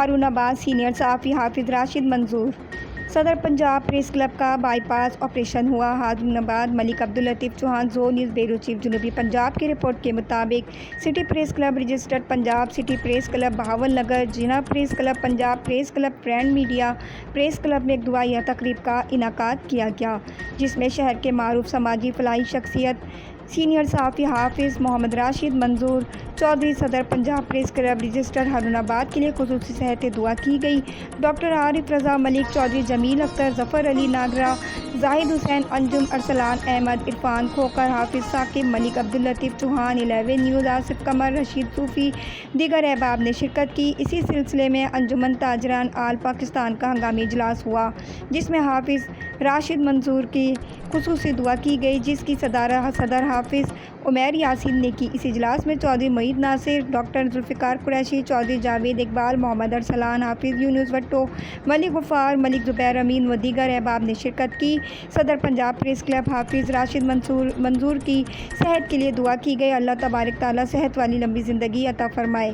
ہارون آباد سینئر صحافی حافظ راشد منظور۔ صدر پنجاب پریس کلب کا بائی پاس آپریشن ہوا۔ Haroonabad Malik Abdul Latif Chauhan zone news bureau chief جنوبی پنجاب کی رپورٹ کے مطابق city press club registered Punjab, city press club Bahawalnagar, Jinnah press club Punjab, press club print media press club میں ایک دعائیہ تقریب کا انعقاد کیا گیا، جس میں شہر کے معروف سماجی فلاحی شخصیت سینئر صحافی حافظ محمد راشد منظور چودھری، صدر Punjab press club registered Haroonabad کے لیے خصوصی صحت دعا کی گئی۔ ڈاکٹر عارف رضا ملک، چودھری جمیل اختر، ظفر علی ناگرہ، زاہد حسین انجم، ارسلان احمد، عرفان کھوکھر، حافظ ثاقب، ملک عبداللطیف چوہان، 11 نیوز، آصف قمر، رشید صوفی، دیگر احباب نے شرکت کی۔ اسی سلسلے میں انجمن تاجران آل پاکستان کا ہنگامی اجلاس ہوا، جس میں حافظ راشد منظور کی خصوصی دعا کی گئی، جس کی صدارت صدر حافظ عمیر یاسین نے کی۔ اس اجلاس میں چودھری معید ناصر، ڈاکٹر ذوالفقار قریشی، چودھری جاوید اقبال، محمد ارسلان، حافظ یونس بھٹو، ملک غفار، ملک زبیر امین و دیگر احباب نے شرکت کی۔ صدر پنجاب پریس کلب حافظ راشد منظور کی صحت کے لیے دعا کی گئی۔ اللہ تبارک تعالیٰ صحت والی لمبی زندگی عطا فرمائے۔